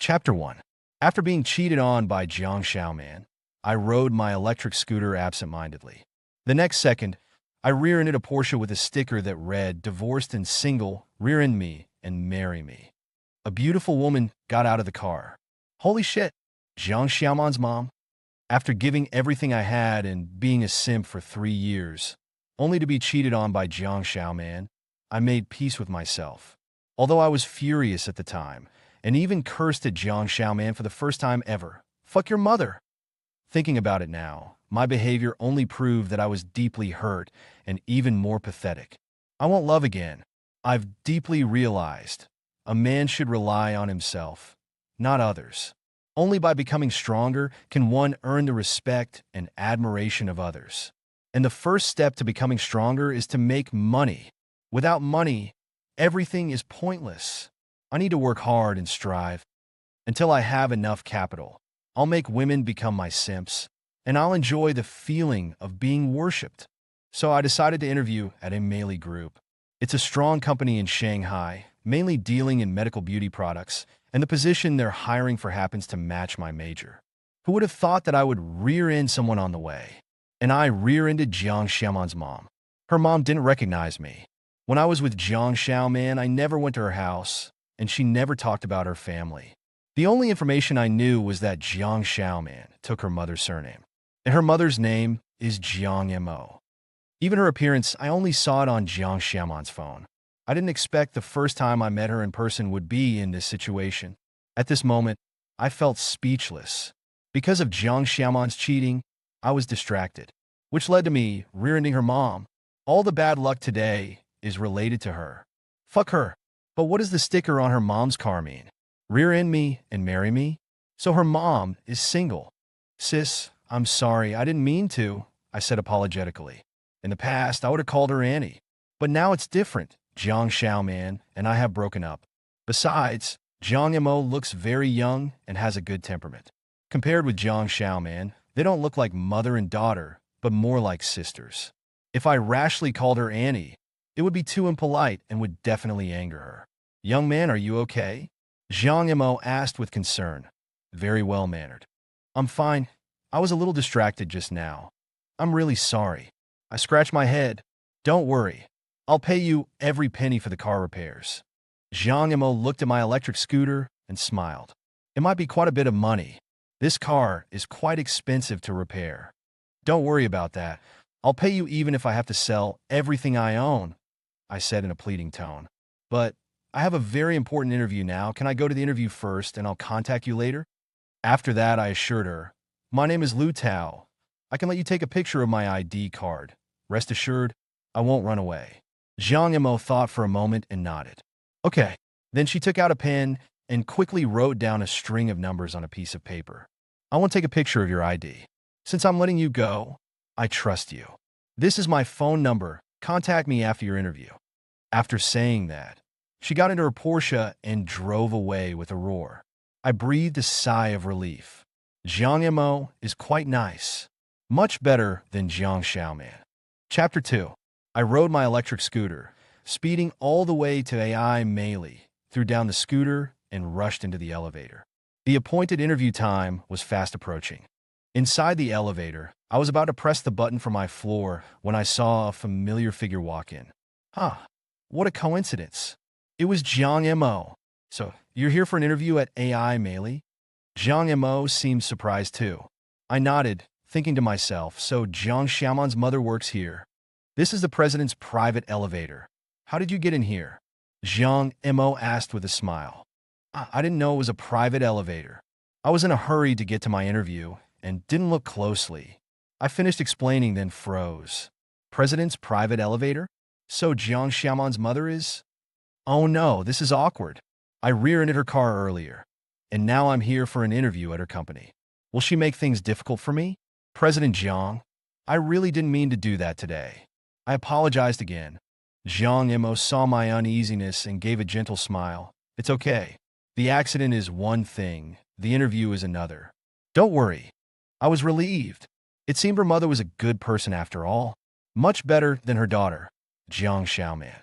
Chapter 1. After being cheated on by Jiang Xiaoman, I rode my electric scooter absent-mindedly. The next second, I rear-ended a Porsche with a sticker that read, "Divorced and single, rear-end me and marry me." A beautiful woman got out of the car. Holy shit, Jiang Xiaoman's mom? After giving everything I had and being a simp for 3 years, only to be cheated on by Jiang Xiaoman, I made peace with myself. Although I was furious at the time, and even cursed at Jiang Xiaoman for the first time ever. Fuck your mother. Thinking about it now, my behavior only proved that I was deeply hurt and even more pathetic. I won't love again. I've deeply realized a man should rely on himself, not others. Only by becoming stronger can one earn the respect and admiration of others. And the first step to becoming stronger is to make money. Without money, everything is pointless. I need to work hard and strive. Until I have enough capital, I'll make women become my simps, and I'll enjoy the feeling of being worshipped. So I decided to interview at a Meili Group. It's a strong company in Shanghai, mainly dealing in medical beauty products, and the position they're hiring for happens to match my major. Who would have thought that I would rear-end someone on the way? And I rear-ended Jiang Xiaoman's mom. Her mom didn't recognize me. When I was with Jiang Xiaoman, I never went to her house, and she never talked about her family. The only information I knew was that Jiang Xiaoman took her mother's surname, and her mother's name is Jiang Mo. Even her appearance, I only saw it on Jiang Xiaoman's phone. I didn't expect the first time I met her in person would be in this situation. At this moment, I felt speechless. Because of Jiang Xiaoman's cheating, I was distracted, which led to me rear-ending her mom. All the bad luck today is related to her. Fuck her. But what does the sticker on her mom's car mean? Rear-end me and marry me? So her mom is single. Sis, I'm sorry, I didn't mean to, I said apologetically. In the past, I would have called her Annie. But now it's different. Jiang Xiaoman and I have broken up. Besides, Jiang Mo looks very young and has a good temperament. Compared with Jiang Xiaoman, they don't look like mother and daughter, but more like sisters. If I rashly called her Annie, it would be too impolite and would definitely anger her. Young man, are you okay? Jiang Mo asked with concern. Very well-mannered. I'm fine. I was a little distracted just now. I'm really sorry. I scratched my head. Don't worry. I'll pay you every penny for the car repairs. Jiang Mo looked at my electric scooter and smiled. It might be quite a bit of money. This car is quite expensive to repair. Don't worry about that. I'll pay you even if I have to sell everything I own, I said in a pleading tone. But I have a very important interview now. Can I go to the interview first and I'll contact you later? After that, I assured her, my name is Lu Tao. I can let you take a picture of my ID card. Rest assured, I won't run away. Jiang Mo thought for a moment and nodded. Okay. Then she took out a pen and quickly wrote down a string of numbers on a piece of paper. I won't take a picture of your ID. Since I'm letting you go, I trust you. This is my phone number. Contact me after your interview. After saying that, she got into her Porsche and drove away with a roar. I breathed a sigh of relief. Jiang Mo is quite nice. Much better than Jiang Xiaoman. Chapter 2. I rode my electric scooter, speeding all the way to AI Meili, threw down the scooter, and rushed into the elevator. The appointed interview time was fast approaching. Inside the elevator, I was about to press the button for my floor when I saw a familiar figure walk in. What a coincidence. It was Jiang Mo. So, you're here for an interview at AI Meili? Jiang Mo seemed surprised too. I nodded, thinking to myself, so Jiang Xiaoman's mother works here. This is the president's private elevator. How did you get in here? Jiang Mo asked with a smile. I didn't know it was a private elevator. I was in a hurry to get to my interview and didn't look closely. I finished explaining, then froze. President's private elevator? So Jiang Xiaoman's mother is? Oh no, this is awkward. I rear-ended her car earlier, and now I'm here for an interview at her company. Will she make things difficult for me? President Jiang, I really didn't mean to do that today. I apologized again. Jiang Mo saw my uneasiness and gave a gentle smile. It's okay. The accident is one thing, the interview is another. Don't worry. I was relieved. It seemed her mother was a good person after all. Much better than her daughter, Jiang Xiaoman.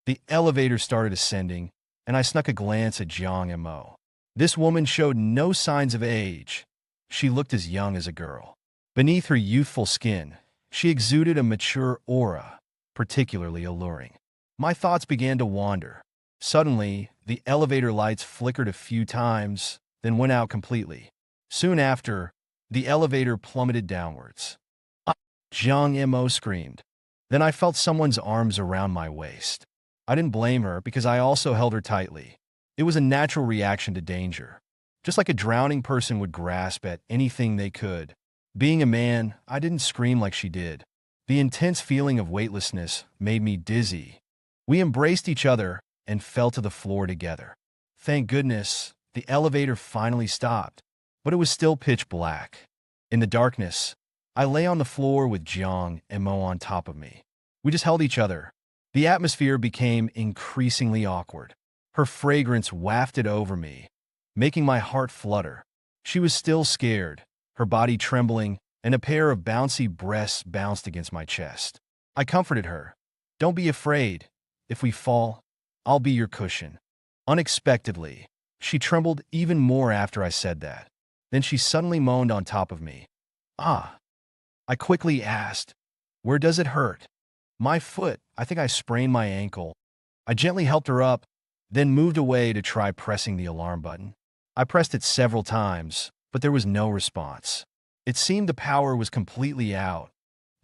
The elevator started ascending, and I snuck a glance at Jiang Mo. This woman showed no signs of age. She looked as young as a girl. Beneath her youthful skin, she exuded a mature aura, particularly alluring. My thoughts began to wander. Suddenly, the elevator lights flickered a few times, then went out completely. Soon after, the elevator plummeted downwards. "Ah!" Jiang Mo screamed. Then I felt someone's arms around my waist. I didn't blame her because I also held her tightly. It was a natural reaction to danger. Just like a drowning person would grasp at anything they could. Being a man, I didn't scream like she did. The intense feeling of weightlessness made me dizzy. We embraced each other and fell to the floor together. Thank goodness, the elevator finally stopped, but it was still pitch black. In the darkness, I lay on the floor with Jiang and Mo on top of me. We just held each other. The atmosphere became increasingly awkward. Her fragrance wafted over me, making my heart flutter. She was still scared, her body trembling, and a pair of bouncy breasts bounced against my chest. I comforted her. "Don't be afraid. If we fall, I'll be your cushion." Unexpectedly, she trembled even more after I said that. Then she suddenly moaned on top of me. "Ah." I quickly asked, "Where does it hurt?" "My foot. I think I sprained my ankle." I gently helped her up, then moved away to try pressing the alarm button. I pressed it several times, but there was no response. It seemed the power was completely out.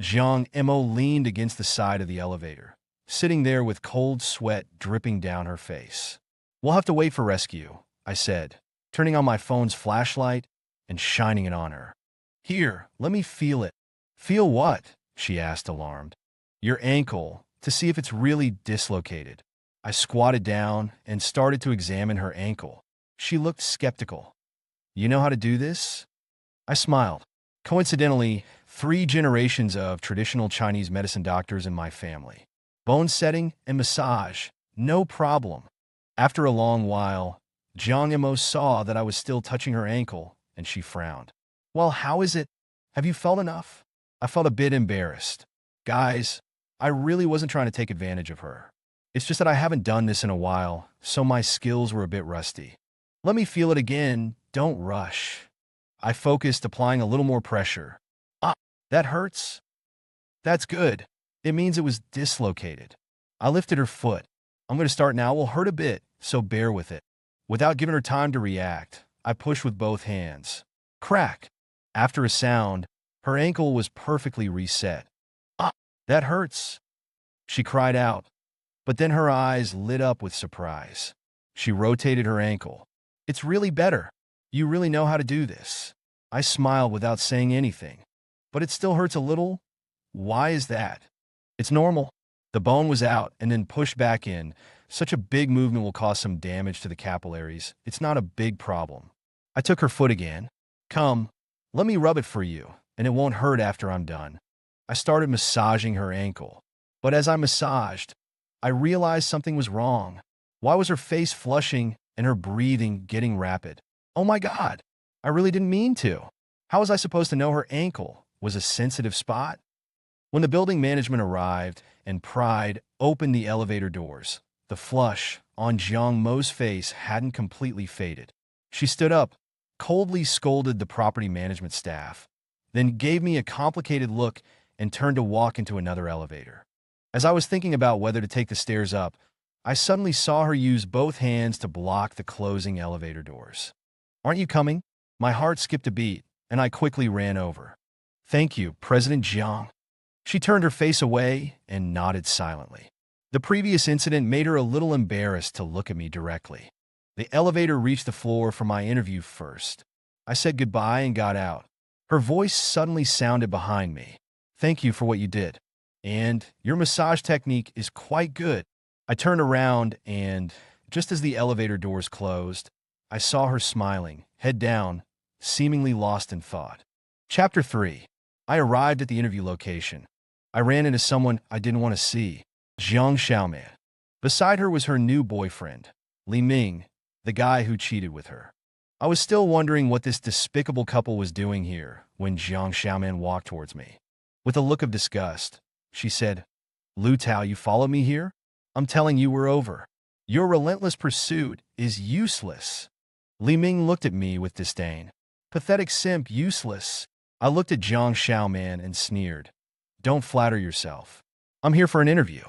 Jiang Mo leaned against the side of the elevator, sitting there with cold sweat dripping down her face. "We'll have to wait for rescue," I said, turning on my phone's flashlight and shining it on her. "Here, let me feel it." "Feel what?" she asked, alarmed. "Your ankle, to see if it's really dislocated." I squatted down and started to examine her ankle. She looked skeptical. "You know how to do this?" I smiled. Coincidentally, 3 generations of traditional Chinese medicine doctors in my family. Bone setting and massage, no problem. After a long while, Jiang Mo saw that I was still touching her ankle, and she frowned. "Well, how is it? Have you felt enough?" I felt a bit embarrassed. "Guys, I really wasn't trying to take advantage of her. It's just that I haven't done this in a while, so my skills were a bit rusty." "Let me feel it again. Don't rush." I focused, applying a little more pressure. "Ah, that hurts." "That's good. It means it was dislocated." I lifted her foot. "I'm going to start now. It will hurt a bit, so bear with it." Without giving her time to react, I pushed with both hands. Crack! After a sound, her ankle was perfectly reset. "Ah, that hurts." She cried out, but then her eyes lit up with surprise. She rotated her ankle. "It's really better. You really know how to do this." I smiled without saying anything. "But it still hurts a little? Why is that?" "It's normal." The bone was out and then pushed back in. Such a big movement will cause some damage to the capillaries. It's not a big problem. I took her foot again. "Come, let me rub it for you, and it won't hurt after I'm done." I started massaging her ankle. But as I massaged, I realized something was wrong. Why was her face flushing and her breathing getting rapid? Oh my God! I really didn't mean to. How was I supposed to know her ankle was a sensitive spot? When the building management arrived and Pride opened the elevator doors, the flush on Jiang Mo's face hadn't completely faded. She stood up, coldly scolded the property management staff, then gave me a complicated look and turned to walk into another elevator. As I was thinking about whether to take the stairs up, I suddenly saw her use both hands to block the closing elevator doors. "Aren't you coming?" My heart skipped a beat, and I quickly ran over. "Thank you, President Jiang." She turned her face away and nodded silently. The previous incident made her a little embarrassed to look at me directly. The elevator reached the floor for my interview first. I said goodbye and got out. Her voice suddenly sounded behind me. "Thank you for what you did. And your massage technique is quite good." I turned around and, just as the elevator doors closed, I saw her smiling, head down, seemingly lost in thought. Chapter 3. I arrived at the interview location. I ran into someone I didn't want to see, Jiang Xiaoman. Beside her was her new boyfriend, Li Ming, the guy who cheated with her. I was still wondering what this despicable couple was doing here when Jiang Xiaoman walked towards me. With a look of disgust, she said, "Lu Tao, you followed me here? I'm telling you we're over. Your relentless pursuit is useless." Li Ming looked at me with disdain. Pathetic simp, useless. I looked at Jiang Xiaoman and sneered. Don't flatter yourself. I'm here for an interview.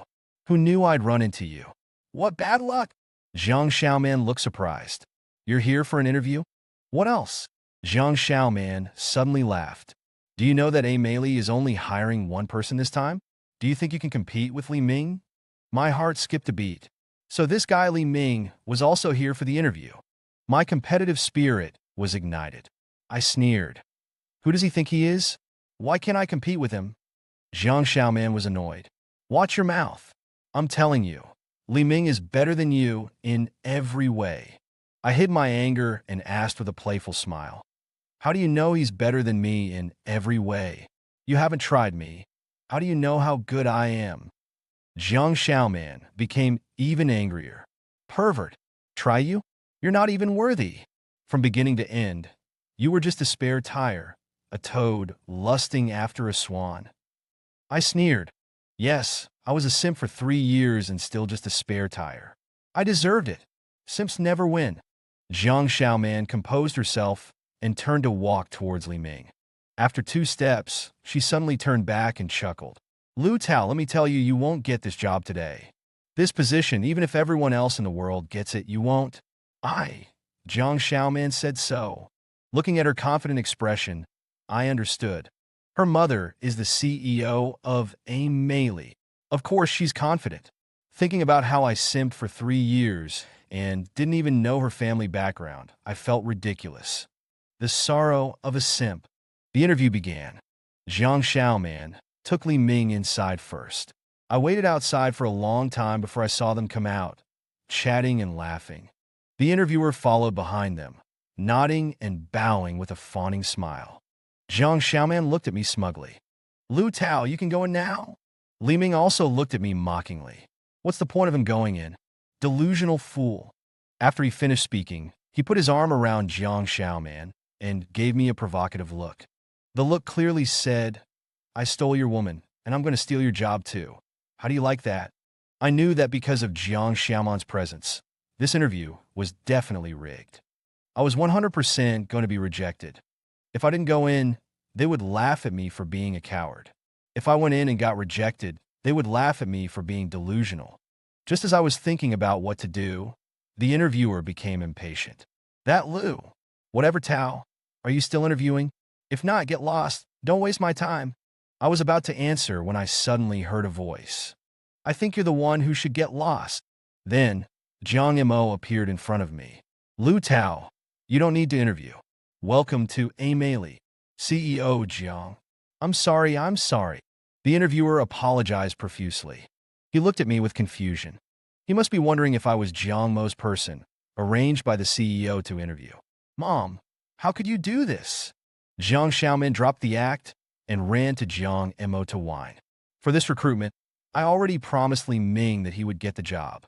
Who knew I'd run into you? What bad luck? Jiang Xiaoman looked surprised. You're here for an interview? What else? Jiang Xiaoman suddenly laughed. Do you know that Meili is only hiring one person this time? Do you think you can compete with Li Ming? My heart skipped a beat. So this guy Li Ming was also here for the interview. My competitive spirit was ignited. I sneered. Who does he think he is? Why can't I compete with him? Jiang Xiaoman was annoyed. Watch your mouth. I'm telling you, Li Ming is better than you in every way. I hid my anger and asked with a playful smile. How do you know he's better than me in every way? You haven't tried me. How do you know how good I am? Jiang Xiaoman became even angrier. Pervert. Try you? You're not even worthy. From beginning to end, you were just a spare tire, a toad lusting after a swan. I sneered. Yes, I was a simp for 3 years and still just a spare tire. I deserved it. Simps never win. Jiang Xiaoman composed herself and turned to walk towards Li Ming. After 2 steps, she suddenly turned back and chuckled. Lu Tao, let me tell you, you won't get this job today. This position, even if everyone else in the world gets it, you won't. Jiang Xiaoman said so. Looking at her confident expression, I understood. Her mother is the CEO of Meili. Of course, she's confident. Thinking about how I simped for 3 years and didn't even know her family background, I felt ridiculous. The sorrow of a simp. The interview began. Jiang Xiaoman took Li Ming inside first. I waited outside for a long time before I saw them come out, chatting and laughing. The interviewer followed behind them, nodding and bowing with a fawning smile. Jiang Xiaoman looked at me smugly. Lu Tao, you can go in now? Li Ming also looked at me mockingly. What's the point of him going in? Delusional fool. After he finished speaking, he put his arm around Jiang Xiaoman and gave me a provocative look. The look clearly said, I stole your woman, and I'm going to steal your job too. How do you like that? I knew that because of Jiang Xiaoman's presence, this interview was definitely rigged. I was 100% going to be rejected. If I didn't go in, they would laugh at me for being a coward. If I went in and got rejected, they would laugh at me for being delusional. Just as I was thinking about what to do, the interviewer became impatient. That Lu. Whatever, Tao. Are you still interviewing? If not, get lost. Don't waste my time. I was about to answer when I suddenly heard a voice. I think you're the one who should get lost. Then, Jiang Mo appeared in front of me. Lu Tao, you don't need to interview. Welcome to Meili. CEO Jiang. I'm sorry. The interviewer apologized profusely. He looked at me with confusion. He must be wondering if I was Jiang Mo's person, arranged by the CEO to interview. Mom, how could you do this? Jiang Xiaoman dropped the act and ran to Jiang Mo to whine. For this recruitment, I already promised Li Ming that he would get the job.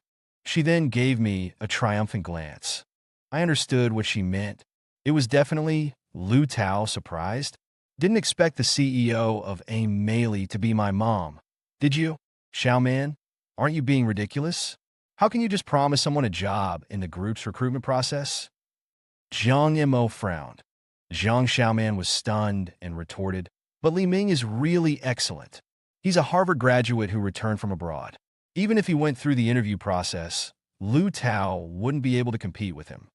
She then gave me a triumphant glance. I understood what she meant. It was definitely Lu Tao surprised. Didn't expect the CEO of Meili to be my mom. Did you? Xiaoman, aren't you being ridiculous? How can you just promise someone a job in the group's recruitment process? Jiang Mo frowned. Jiang Xiaoman was stunned and retorted, but Li Ming is really excellent. He's a Harvard graduate who returned from abroad. Even if he went through the interview process, Lu Tao wouldn't be able to compete with him.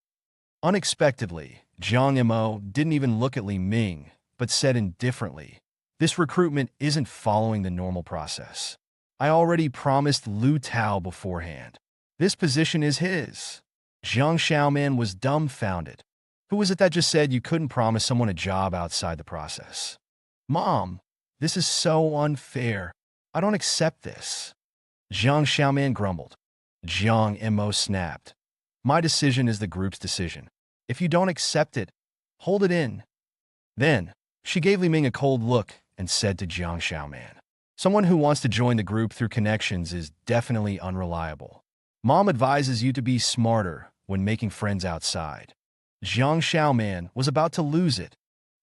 Unexpectedly, Jiang Mo didn't even look at Li Ming, but said indifferently, this recruitment isn't following the normal process. I already promised Lu Tao beforehand. This position is his. Jiang Xiaoman was dumbfounded. Who was it that just said you couldn't promise someone a job outside the process? Mom, this is so unfair. I don't accept this. Jiang Xiaoman grumbled. Jiang Mo snapped. My decision is the group's decision. If you don't accept it, hold it in. Then, she gave Li Ming a cold look and said to Jiang Xiaoman, someone who wants to join the group through connections is definitely unreliable. Mom advises you to be smarter when making friends outside. Jiang Xiaoman was about to lose it.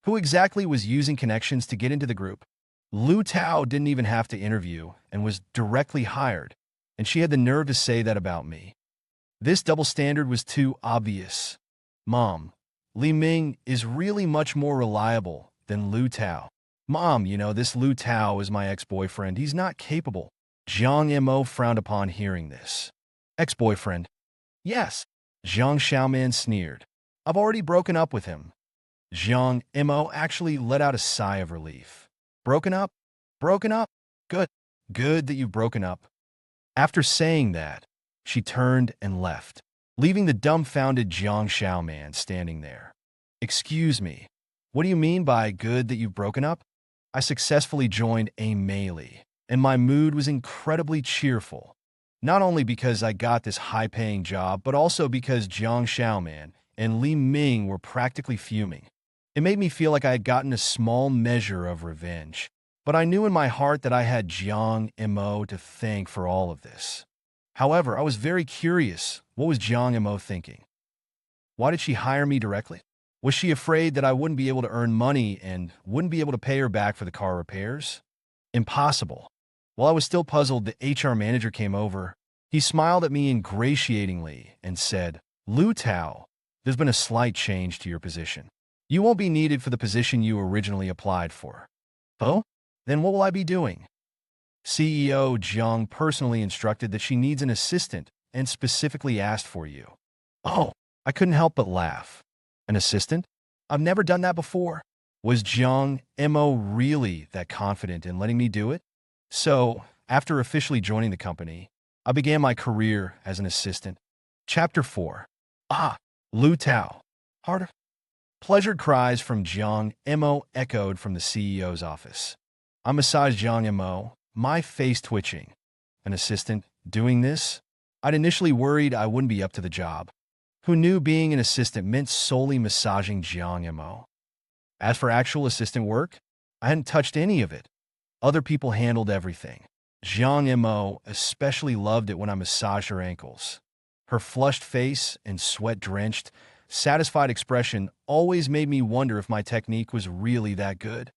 Who exactly was using connections to get into the group? Lu Tao didn't even have to interview and was directly hired, and she had the nerve to say that about me. This double standard was too obvious. Mom, Li Ming is really much more reliable than Lu Tao. Mom, this Lu Tao is my ex-boyfriend. He's not capable. Jiang Mo frowned upon hearing this. Ex-boyfriend? Yes. Jiang Xiaoman sneered. I've already broken up with him. Jiang Mo actually let out a sigh of relief. Broken up? Broken up? Good. Good that you've broken up. After saying that, she turned and left, leaving the dumbfounded Jiang Xiaoman standing there. Excuse me, what do you mean by good that you've broken up? I successfully joined a melee, and my mood was incredibly cheerful. Not only because I got this high-paying job, but also because Jiang Xiaoman and Li Ming were practically fuming. It made me feel like I had gotten a small measure of revenge, but I knew in my heart that I had Jiang Mo to thank for all of this. However, I was very curious, what was Jiang Mo thinking? Why did she hire me directly? Was she afraid that I wouldn't be able to earn money and wouldn't be able to pay her back for the car repairs? Impossible. While I was still puzzled, the HR manager came over. He smiled at me ingratiatingly and said, Lu Tao, there's been a slight change to your position. You won't be needed for the position you originally applied for. Oh? Then what will I be doing? CEO Jiang personally instructed that she needs an assistant and specifically asked for you. Oh, I couldn't help but laugh. An assistant? I've never done that before. Was Jiang Mo really that confident in letting me do it? So, after officially joining the company, I began my career as an assistant. Chapter 4. Lu Tao. Harder. Pleasured cries from Jiang Mo echoed from the CEO's office. I massaged Jiang Mo, my face twitching. An assistant doing this? I'd initially worried I wouldn't be up to the job. Who knew being an assistant meant solely massaging Jiang Mo? As for actual assistant work, I hadn't touched any of it. Other people handled everything. Jiang Mo especially loved it when I massaged her ankles. Her flushed face and sweat-drenched, satisfied expression always made me wonder if my technique was really that good.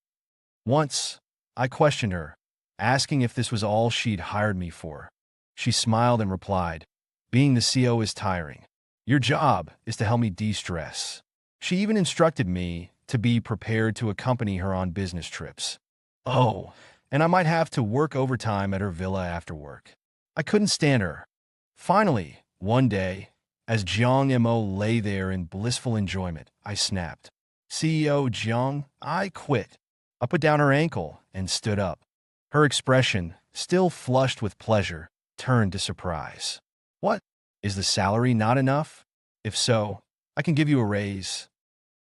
Once, I questioned her, asking if this was all she'd hired me for. She smiled and replied, being the CEO is tiring. Your job is to help me de-stress. She even instructed me to be prepared to accompany her on business trips. Oh, and I might have to work overtime at her villa after work. I couldn't stand her. Finally, one day, as Jiang Mo lay there in blissful enjoyment, I snapped. CEO Jiang, I quit. I put down her ankle and stood up. Her expression, still flushed with pleasure, turned to surprise. What? Is the salary not enough? If so, I can give you a raise.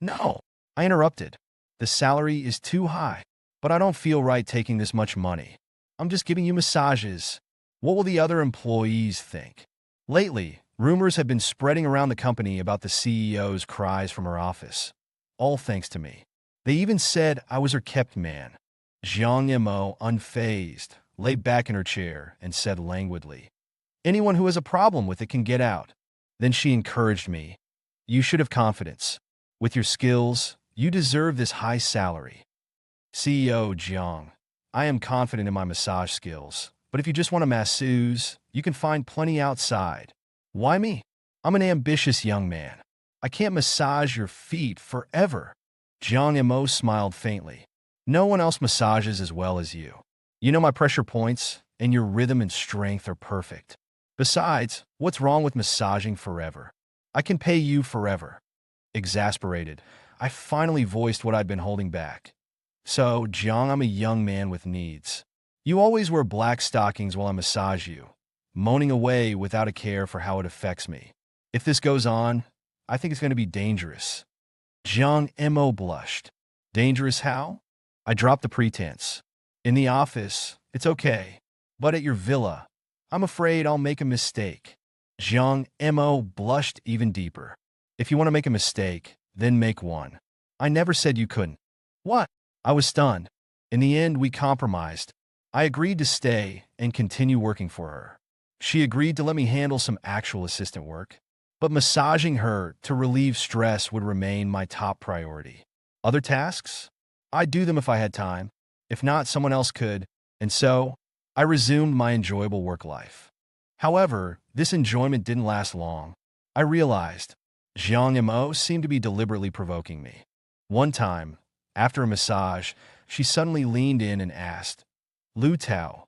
No, I interrupted. The salary is too high, but I don't feel right taking this much money. I'm just giving you massages. What will the other employees think? Lately, rumors have been spreading around the company about the CEO's cries from her office. All thanks to me. They even said I was her kept man. Jiang Mo, unfazed, lay back in her chair and said languidly, anyone who has a problem with it can get out. Then she encouraged me. You should have confidence. With your skills, you deserve this high salary. CEO Jiang, I am confident in my massage skills, but if you just want a masseuse, you can find plenty outside. Why me? I'm an ambitious young man. I can't massage your feet forever. Jiang Mo smiled faintly. No one else massages as well as you. You know my pressure points, and your rhythm and strength are perfect. Besides, what's wrong with massaging forever? I can pay you forever. Exasperated, I finally voiced what I'd been holding back. So, Jiang, I'm a young man with needs. You always wear black stockings while I massage you, moaning away without a care for how it affects me. If this goes on, I think it's going to be dangerous. Jiang Mo blushed. Dangerous how? I dropped the pretense. In the office, it's okay. But at your villa, I'm afraid I'll make a mistake. Jiang Mo blushed even deeper. If you want to make a mistake, then make one. I never said you couldn't. What? I was stunned. In the end, we compromised. I agreed to stay and continue working for her. She agreed to let me handle some actual assistant work, but massaging her to relieve stress would remain my top priority. Other tasks? I'd do them if I had time. If not, someone else could. And so, I resumed my enjoyable work life. However, this enjoyment didn't last long. I realized Jiang Mo seemed to be deliberately provoking me. One time, after a massage, she suddenly leaned in and asked, Lu Tao,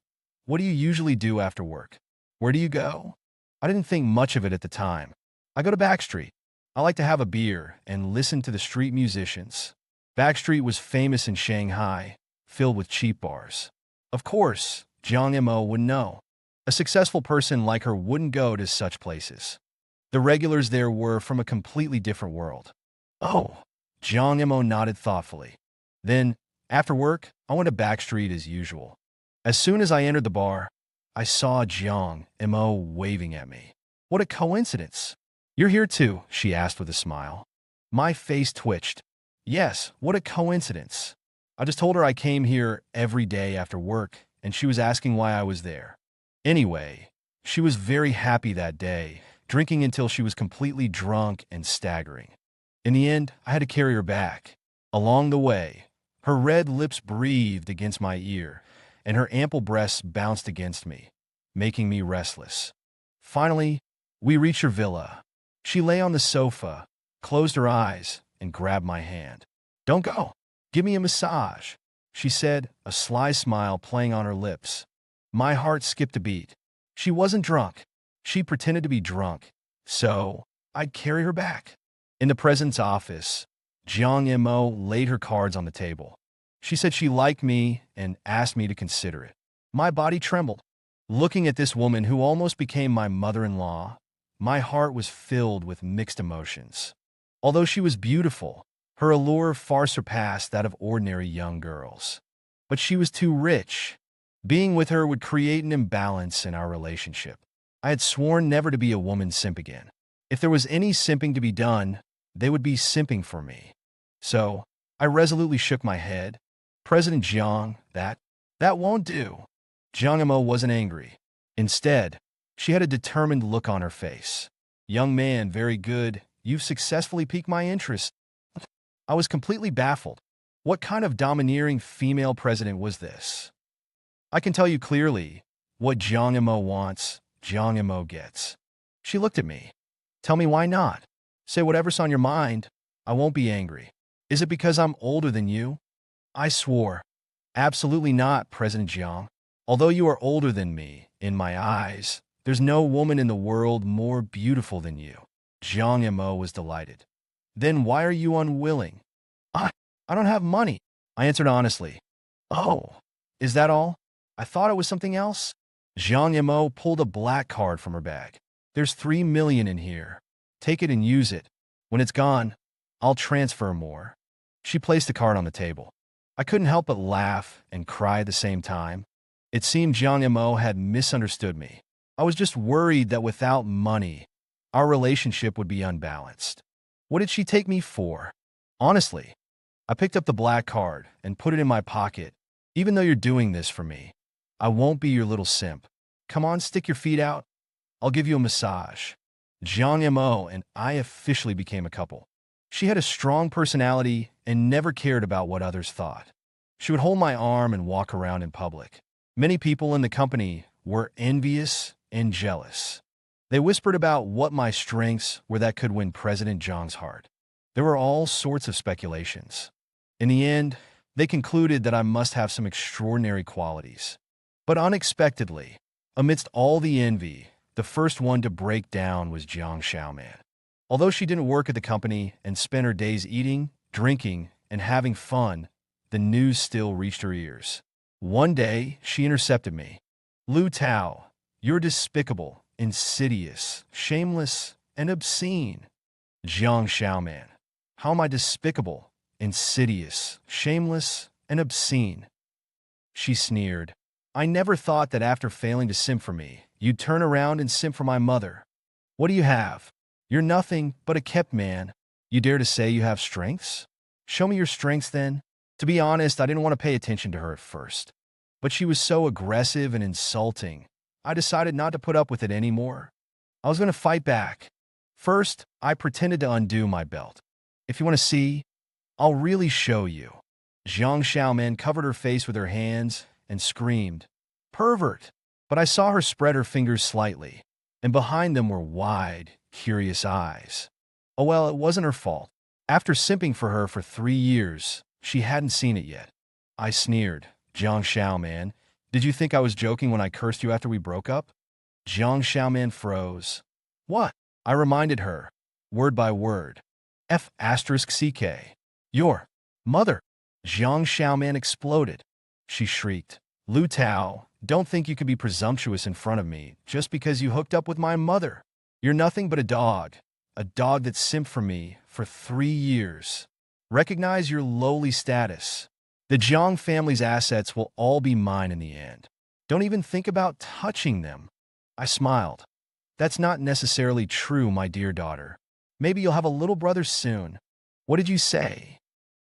what do you usually do after work? Where do you go? I didn't think much of it at the time. I go to Backstreet. I like to have a beer and listen to the street musicians. Backstreet was famous in Shanghai, filled with cheap bars. Of course, Jiang Mo would know. A successful person like her wouldn't go to such places. The regulars there were from a completely different world. Oh, Jiang Mo nodded thoughtfully. Then, after work, I went to Backstreet as usual. As soon as I entered the bar, I saw Jiang Mo waving at me. What a coincidence. You're here too, she asked with a smile. My face twitched. Yes, what a coincidence. I just told her I came here every day after work, and she was asking why I was there. Anyway, she was very happy that day, drinking until she was completely drunk and staggering. In the end, I had to carry her back. Along the way, her red lips breathed against my ear, and her ample breasts bounced against me, making me restless. Finally, we reached her villa. She lay on the sofa, closed her eyes, and grabbed my hand. Don't go. Give me a massage, she said, a sly smile playing on her lips. My heart skipped a beat. She wasn't drunk. She pretended to be drunk, so I'd carry her back. In the president's office, Jiang Mo laid her cards on the table. She said she liked me and asked me to consider it. My body trembled. Looking at this woman who almost became my mother-in-law, my heart was filled with mixed emotions. Although she was beautiful, her allure far surpassed that of ordinary young girls. But she was too rich. Being with her would create an imbalance in our relationship. I had sworn never to be a woman simp again. If there was any simping to be done, they would be simping for me. So, I resolutely shook my head. President Jiang, that won't do. Jiang Mo wasn't angry. Instead, she had a determined look on her face. Young man, very good. You've successfully piqued my interest. I was completely baffled. What kind of domineering female president was this? I can tell you clearly, what Jiang Mo wants, Jiang Mo gets. She looked at me. Tell me why not? Say whatever's on your mind. I won't be angry. Is it because I'm older than you? I swore. Absolutely not, President Jiang. Although you are older than me, in my eyes, there's no woman in the world more beautiful than you. Jiang Mo was delighted. Then why are you unwilling? I don't have money, I answered honestly. Oh, is that all? I thought it was something else. Jiang Mo pulled a black card from her bag. There's 3 million in here. Take it and use it. When it's gone, I'll transfer more. She placed the card on the table. I couldn't help but laugh and cry at the same time. It seemed Jiang Mo had misunderstood me. I was just worried that without money, our relationship would be unbalanced. What did she take me for? Honestly, I picked up the black card and put it in my pocket. Even though you're doing this for me, I won't be your little simp. Come on, stick your feet out. I'll give you a massage. Jiang Mo and I officially became a couple. She had a strong personality and never cared about what others thought. She would hold my arm and walk around in public. Many people in the company were envious and jealous. They whispered about what my strengths were that could win President Jiang's heart. There were all sorts of speculations. In the end, they concluded that I must have some extraordinary qualities. But unexpectedly, amidst all the envy, the first one to break down was Jiang Xiaoman. Although she didn't work at the company and spent her days eating, drinking, and having fun, the news still reached her ears. One day, she intercepted me. Lu Tao, you're despicable, insidious, shameless, and obscene. Jiang Xiaoman, how am I despicable, insidious, shameless, and obscene? She sneered. I never thought that after failing to simp for me, you'd turn around and simp for my mother. What do you have? You're nothing but a kept man. You dare to say you have strengths? Show me your strengths then. To be honest, I didn't want to pay attention to her at first. But she was so aggressive and insulting, I decided not to put up with it anymore. I was going to fight back. First, I pretended to undo my belt. If you want to see, I'll really show you. Jiang Xiaoman covered her face with her hands and screamed, Pervert! But I saw her spread her fingers slightly, and behind them were wide, curious eyes. Oh well, it wasn't her fault. After simping for her for 3 years, she hadn't seen it yet. I sneered. Jiang Xiaoman, did you think I was joking when I cursed you after we broke up? Jiang Xiaoman froze. What? I reminded her, word by word. F asterisk CK. Your mother. Jiang Xiaoman exploded. She shrieked. Lu Tao, don't think you could be presumptuous in front of me just because you hooked up with my mother. You're nothing but a dog that simped for me for 3 years. Recognize your lowly status. The Jiang family's assets will all be mine in the end. Don't even think about touching them. I smiled. That's not necessarily true, my dear daughter. Maybe you'll have a little brother soon. What did you say?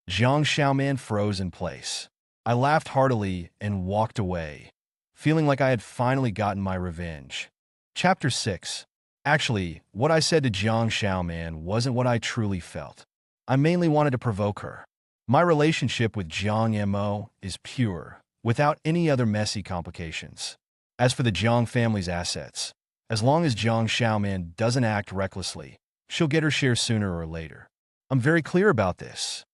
Jiang Xiaoman froze in place. I laughed heartily and walked away, feeling like I had finally gotten my revenge. Chapter 6. Actually, what I said to Jiang Xiaoman wasn't what I truly felt. I mainly wanted to provoke her. My relationship with Jiang Mo is pure, without any other messy complications. As for the Jiang family's assets, as long as Jiang Xiaoman doesn't act recklessly, she'll get her share sooner or later. I'm very clear about this.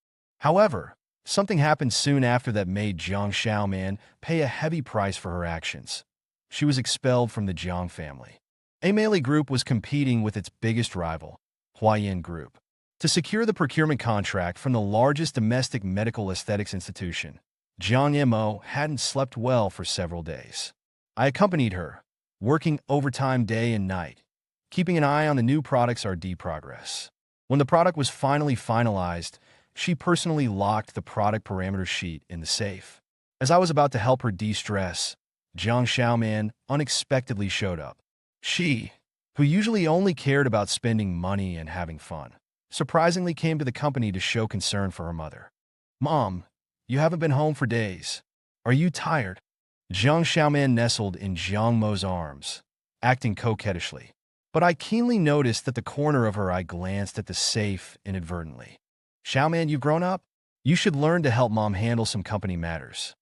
However, something happened soon after that made Jiang Xiaoman pay a heavy price for her actions. She was expelled from the Jiang family. Ameili Group was competing with its biggest rival, Huayan Group, to secure the procurement contract from the largest domestic medical aesthetics institution. Jiang Mo hadn't slept well for several days. I accompanied her, working overtime day and night, keeping an eye on the new product's R&D progress. When the product was finally finalized, she personally locked the product parameter sheet in the safe. As I was about to help her de-stress, Jiang Xiaoman unexpectedly showed up. She, who usually only cared about spending money and having fun, surprisingly came to the company to show concern for her mother. Mom, you haven't been home for days. Are you tired? Jiang Xiaoman nestled in Jiang Mo's arms, acting coquettishly. But I keenly noticed that the corner of her eye glanced at the safe inadvertently. Xiaoman, you've grown up? You should learn to help Mom handle some company matters.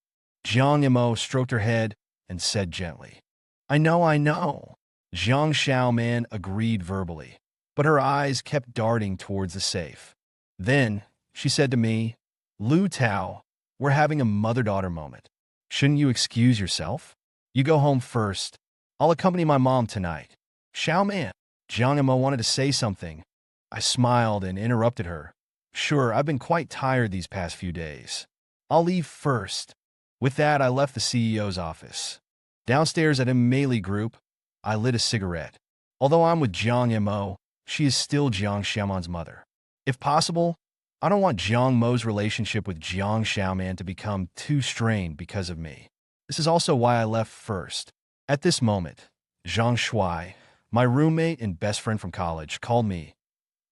Jiang Mo stroked her head and said gently. I know. Jiang Xiaoman agreed verbally, but her eyes kept darting towards the safe. Then, she said to me, Lu Tao, we're having a mother-daughter moment. Shouldn't you excuse yourself? You go home first. I'll accompany my mom tonight. Xiaoman. Jiang Mo wanted to say something. I smiled and interrupted her. Sure, I've been quite tired these past few days. I'll leave first. With that, I left the CEO's office. Downstairs at Ameili Group, I lit a cigarette. Although I'm with Jiang Mo, she is still Jiang Xiaoman's mother. If possible, I don't want Jiang Mo's relationship with Jiang Xiaoman to become too strained because of me. This is also why I left first. At this moment, Zhang Shuai, my roommate and best friend from college, called me.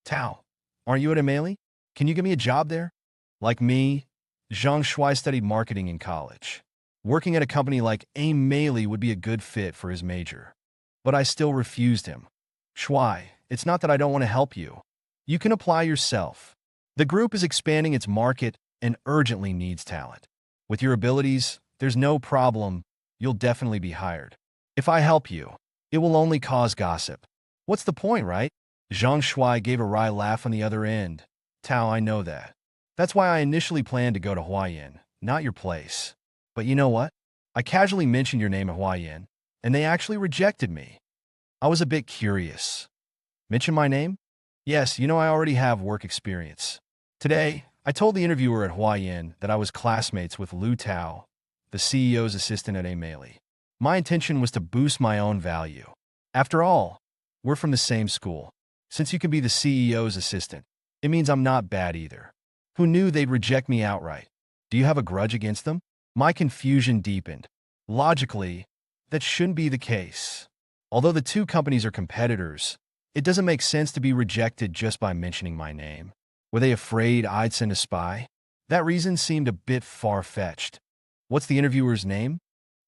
Tao, aren't you at Ameili? Can you give me a job there? Like me, Zhang Shuai studied marketing in college. Working at a company like Ameili would be a good fit for his major. But I still refused him. Shuai, it's not that I don't want to help you. You can apply yourself. The group is expanding its market and urgently needs talent. With your abilities, there's no problem. You'll definitely be hired. If I help you, it will only cause gossip. What's the point, right? Zhang Shuai gave a wry laugh on the other end. Tao, I know that. That's why I initially planned to go to Huayan, not your place. But you know what? I casually mentioned your name at Huayan, and they actually rejected me. I was a bit curious. Mention my name? Yes, I already have work experience. Today, I told the interviewer at Huayan that I was classmates with Lu Tao, the CEO's assistant at Ameili. My intention was to boost my own value. After all, we're from the same school. Since you can be the CEO's assistant, it means I'm not bad either. Who knew they'd reject me outright? Do you have a grudge against them? My confusion deepened. Logically, that shouldn't be the case. Although the two companies are competitors, it doesn't make sense to be rejected just by mentioning my name. Were they afraid I'd send a spy? That reason seemed a bit far-fetched. What's the interviewer's name?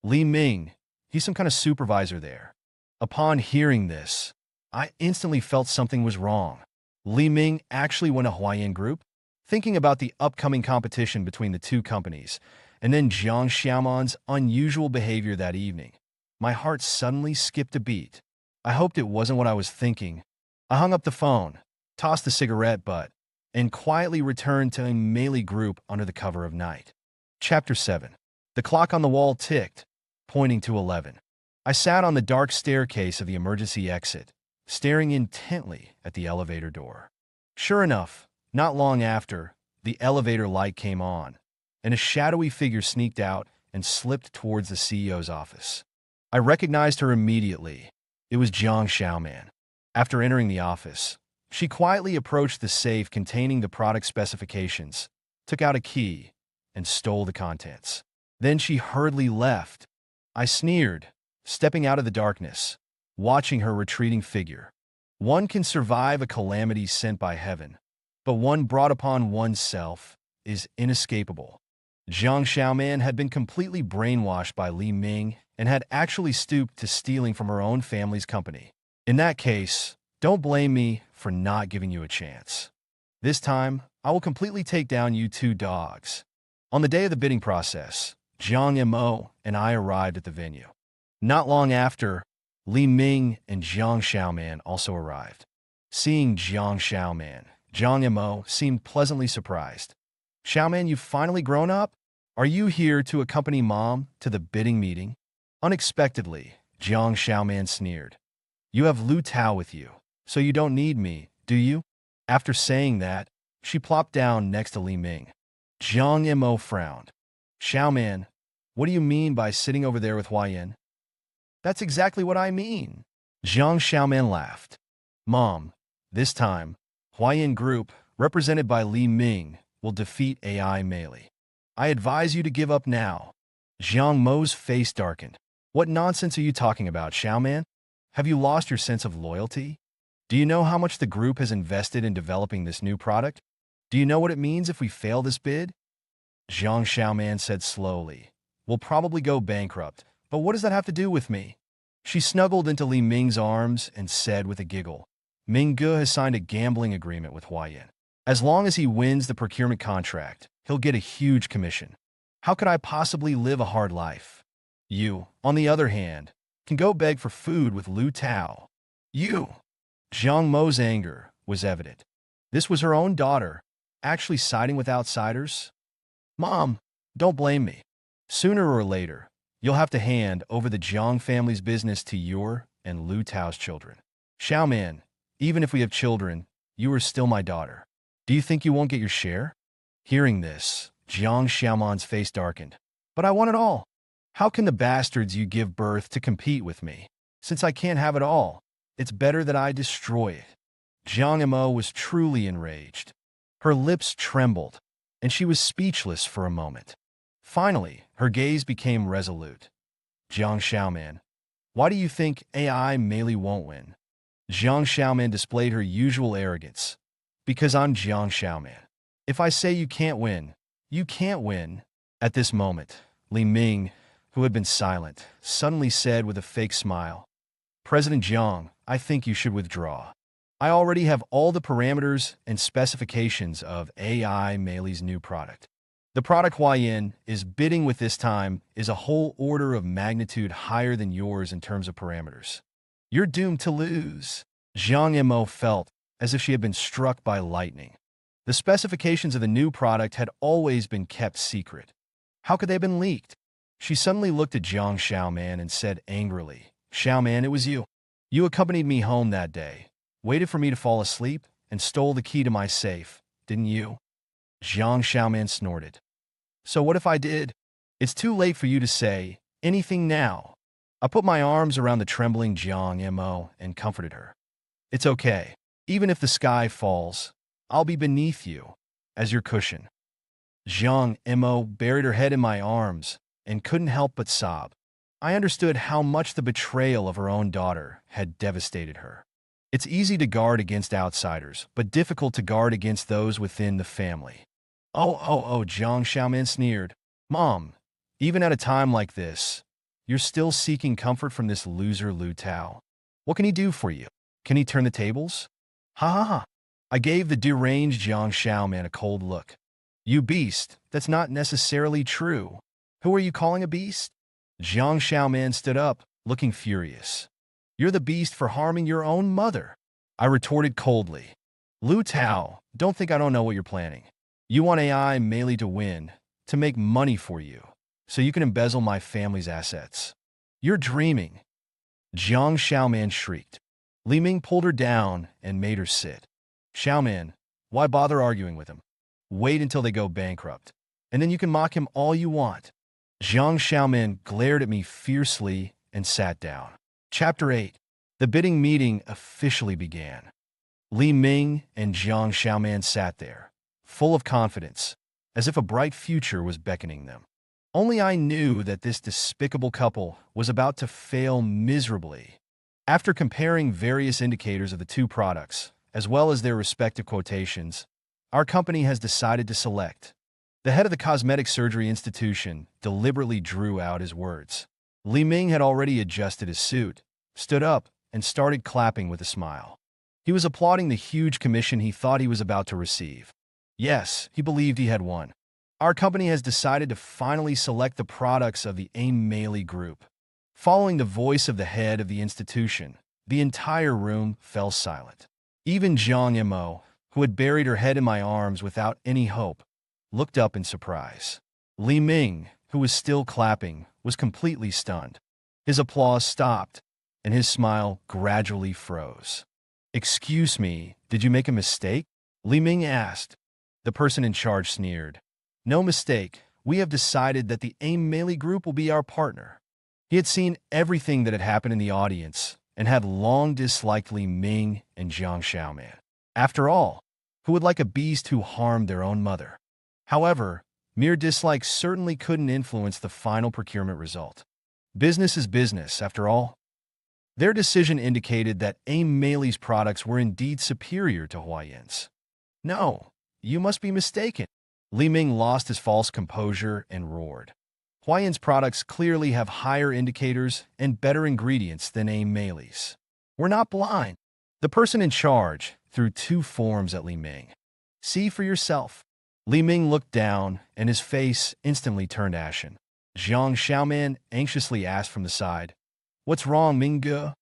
Li Ming. He's some kind of supervisor there. Upon hearing this, I instantly felt something was wrong. Li Ming actually went to Huayan Group? Thinking about the upcoming competition between the two companies, and then Jiang Xiaoman's unusual behavior that evening, my heart suddenly skipped a beat. I hoped it wasn't what I was thinking. I hung up the phone, tossed the cigarette butt, and quietly returned to a melee group under the cover of night. Chapter 7. The clock on the wall ticked, pointing to 11. I sat on the dark staircase of the emergency exit, staring intently at the elevator door. Sure enough, not long after, the elevator light came on, and a shadowy figure sneaked out and slipped towards the CEO's office. I recognized her immediately. It was Jiang Xiaoman. After entering the office, she quietly approached the safe containing the product specifications, took out a key, and stole the contents. Then she hurriedly left. I sneered, stepping out of the darkness, watching her retreating figure. One can survive a calamity sent by heaven, but one brought upon oneself is inescapable. Jiang Xiaoman had been completely brainwashed by Li Ming and had actually stooped to stealing from her own family's company. In that case, don't blame me for not giving you a chance. This time, I will completely take down you two dogs. On the day of the bidding process, Jiang Mo and I arrived at the venue. Not long after, Li Ming and Jiang Xiaoman also arrived. Seeing Jiang Xiaoman, Jiang Mo seemed pleasantly surprised. Xiaoman, you've finally grown up? Are you here to accompany Mom to the bidding meeting? Unexpectedly, Jiang Xiaoman sneered. You have Lu Tao with you, so you don't need me, do you? After saying that, she plopped down next to Li Ming. Jiang Mo frowned. Xiaoman, what do you mean by sitting over there with Huayan? That's exactly what I mean. Jiang Xiaoman laughed. Mom, this time, Huayan Group, represented by Li Ming, will defeat AI Melee. I advise you to give up now. Jiang Mo's face darkened. What nonsense are you talking about, Xiaoman? Have you lost your sense of loyalty? Do you know how much the group has invested in developing this new product? Do you know what it means if we fail this bid? Jiang Xiaoman said slowly. We'll probably go bankrupt, but what does that have to do with me? She snuggled into Li Ming's arms and said with a giggle, Ming Ge has signed a gambling agreement with Huayan. As long as he wins the procurement contract, he'll get a huge commission. How could I possibly live a hard life? You, on the other hand, can go beg for food with Lu Tao. You! Jiang Mo's anger was evident. This was her own daughter, actually siding with outsiders? Mom, don't blame me. Sooner or later, you'll have to hand over the Jiang family's business to your and Lu Tao's children. Xiaoman, even if we have children, you are still my daughter. Do you think you won't get your share? Hearing this, Jiang Xiaoman's face darkened. But I want it all. How can the bastards you give birth to compete with me? Since I can't have it all, it's better that I destroy it. Jiang Mo was truly enraged. Her lips trembled, and she was speechless for a moment. Finally, her gaze became resolute. Jiang Xiaoman, why do you think AI Melee won't win? Jiang Xiaoman displayed her usual arrogance. Because I'm Jiang Xiaoman. If I say you can't win, you can't win. At this moment, Li Ming, who had been silent, suddenly said with a fake smile, President Jiang, I think you should withdraw. I already have all the parameters and specifications of AI Melee's new product. The product Huayan is bidding with this time is a whole order of magnitude higher than yours in terms of parameters. You're doomed to lose. Jiang Mo felt as if she had been struck by lightning. The specifications of the new product had always been kept secret. How could they have been leaked? She suddenly looked at Jiang Xiaoman and said angrily, Xiaoman, it was you. You accompanied me home that day, waited for me to fall asleep, and stole the key to my safe, didn't you? Jiang Xiaoman snorted. So what if I did? It's too late for you to say anything now. I put my arms around the trembling Jiang Mo and comforted her. It's okay. Even if the sky falls, I'll be beneath you, as your cushion. Jiang Mo buried her head in my arms and couldn't help but sob. I understood how much the betrayal of her own daughter had devastated her. It's easy to guard against outsiders, but difficult to guard against those within the family. Oh, Jiang Xiaoman sneered. Mom, even at a time like this, you're still seeking comfort from this loser Lu Tao. What can he do for you? Can he turn the tables? Ha ha ha. I gave the deranged Jiang Xiaoman a cold look. You beast, that's not necessarily true. Who are you calling a beast? Jiang Xiaoman stood up, looking furious. You're the beast for harming your own mother. I retorted coldly. Lu Tao, don't think I don't know what you're planning. You want AI Meili to win, to make money for you, so you can embezzle my family's assets. You're dreaming. Jiang Xiaoman shrieked. Li Ming pulled her down and made her sit. Xiaoman, why bother arguing with him? Wait until they go bankrupt, and then you can mock him all you want. Jiang Xiaoman glared at me fiercely and sat down. Chapter 8. The bidding meeting officially began. Li Ming and Jiang Xiaoman sat there, full of confidence, as if a bright future was beckoning them. Only I knew that this despicable couple was about to fail miserably. After comparing various indicators of the two products, as well as their respective quotations, our company has decided to select. The head of the Cosmetic Surgery Institution deliberately drew out his words. Li Ming had already adjusted his suit, stood up, and started clapping with a smile. He was applauding the huge commission he thought he was about to receive. Yes, he believed he had won. Our company has decided to finally select the products of the AIM Meili Group. Following the voice of the head of the institution, the entire room fell silent. Even Jiang Mo, who had buried her head in my arms without any hope, looked up in surprise. Li Ming, who was still clapping, was completely stunned. His applause stopped, and his smile gradually froze. "Excuse me, did you make a mistake?" Li Ming asked. The person in charge sneered. "No mistake. We have decided that the AIM Meili Group will be our partner." He had seen everything that had happened in the audience and had long disliked Li Ming and Jiang Xiaoman. After all, who would like a beast who harmed their own mother? However, mere dislike certainly couldn't influence the final procurement result. Business is business, after all. Their decision indicated that AIM Meili's products were indeed superior to Huayan's. "No, you must be mistaken." Li Ming lost his false composure and roared. "Huayan's products clearly have higher indicators and better ingredients than AIM Meili's. We're not blind." The person in charge threw two forms at Li Ming. "See for yourself." Li Ming looked down, and his face instantly turned ashen. Jiang Xiaoman anxiously asked from the side, "What's wrong, Mingge?"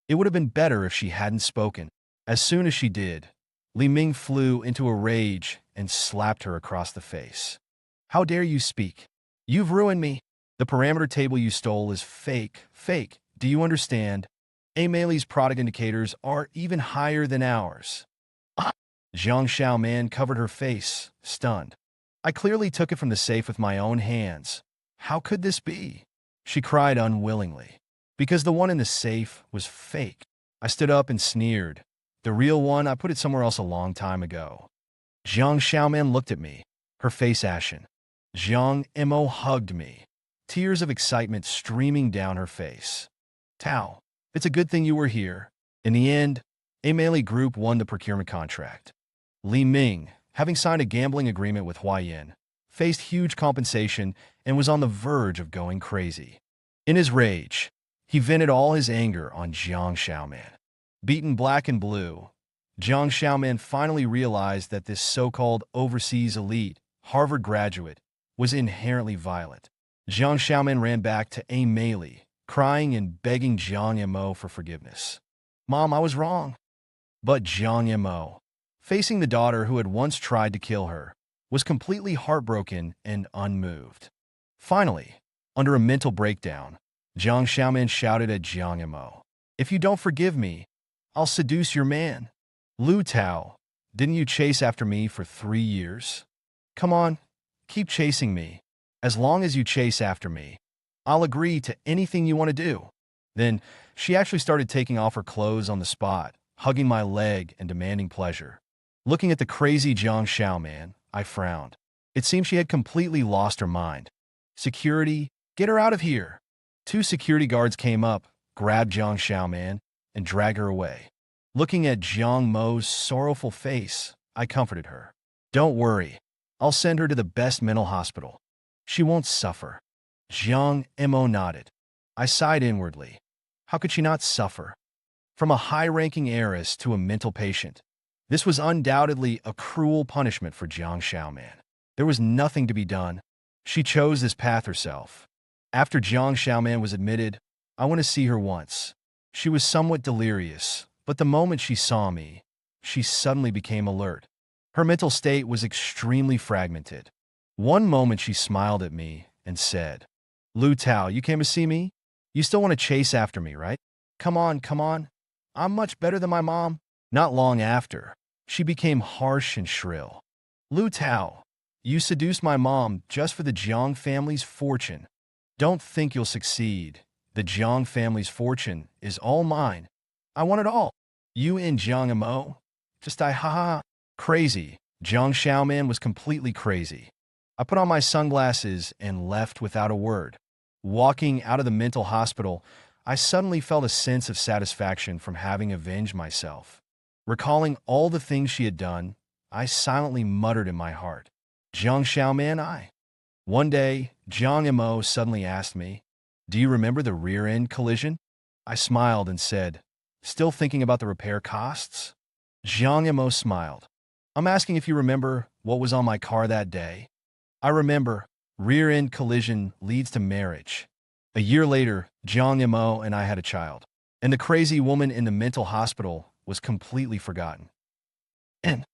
It would have been better if she hadn't spoken. As soon as she did, Li Ming flew into a rage and slapped her across the face. "How dare you speak? You've ruined me. The parameter table you stole is fake. Fake. Do you understand? AIM Meili's product indicators are even higher than ours." Ah! Jiang Xiaoman covered her face, stunned. "I clearly took it from the safe with my own hands. How could this be?" She cried unwillingly. "Because the one in the safe was fake." I stood up and sneered. "The real one, I put it somewhere else a long time ago." Jiang Xiaoman looked at me, her face ashen. Jiang Mo hugged me, tears of excitement streaming down her face. "Tao, it's a good thing you were here." In the end, AIM Meili Group won the procurement contract. Li Ming, having signed a gambling agreement with Huayan, faced huge compensation and was on the verge of going crazy. In his rage, he vented all his anger on Jiang Xiaoman. Beaten black and blue, Jiang Xiaoman finally realized that this so-called overseas elite, Harvard graduate, was inherently violent. Jiang Xiaoman ran back to AIM Meili, crying and begging Jiang Mo for forgiveness. "Mom, I was wrong." But Jiang Mo, facing the daughter who had once tried to kill her, was completely heartbroken and unmoved. Finally, under a mental breakdown, Jiang Xiaoman shouted at Jiang Mo, "If you don't forgive me, I'll seduce your man." "Lu Tao, didn't you chase after me for 3 years? Come on, keep chasing me. As long as you chase after me, I'll agree to anything you want to do." Then she actually started taking off her clothes on the spot, hugging my leg and demanding pleasure. Looking at the crazy Jiang Xiaoman, I frowned. It seemed she had completely lost her mind. "Security, get her out of here." 2 security guards came up, grabbed Jiang Xiaoman, and dragged her away. Looking at Jiang Mo's sorrowful face, I comforted her. "Don't worry. I'll send her to the best mental hospital. She won't suffer." Jiang Mo nodded. I sighed inwardly. How could she not suffer? From a high-ranking heiress to a mental patient, this was undoubtedly a cruel punishment for Jiang Xiaoman. There was nothing to be done. She chose this path herself. After Jiang Xiaoman was admitted, I went to see her once. She was somewhat delirious, but the moment she saw me, she suddenly became alert. Her mental state was extremely fragmented. One moment she smiled at me and said, Lu Tao, you came to see me? You still want to chase after me, right? Come on, come on. I'm much better than my mom. Not long after, she became harsh and shrill. Lu Tao, you seduced my mom just for the Jiang family's fortune. Don't think you'll succeed. The Jiang family's fortune is all mine. I want it all. You and Jiang Imo? Just die, haha. Crazy. Jiang Xiaoman was completely crazy. I put on my sunglasses and left without a word. Walking out of the mental hospital, I suddenly felt a sense of satisfaction from having avenged myself. Recalling all the things she had done, I silently muttered in my heart, Jiang Xiaoman, I. One day, Jiang Imo suddenly asked me, Do you remember the rear-end collision? I smiled and said, Still thinking about the repair costs? Jiang Imo smiled. I'm asking if you remember what was on my car that day. I remember. Rear-end collision leads to marriage. A year later, Jiang Imo and I had a child, and the crazy woman in the mental hospital was completely forgotten. And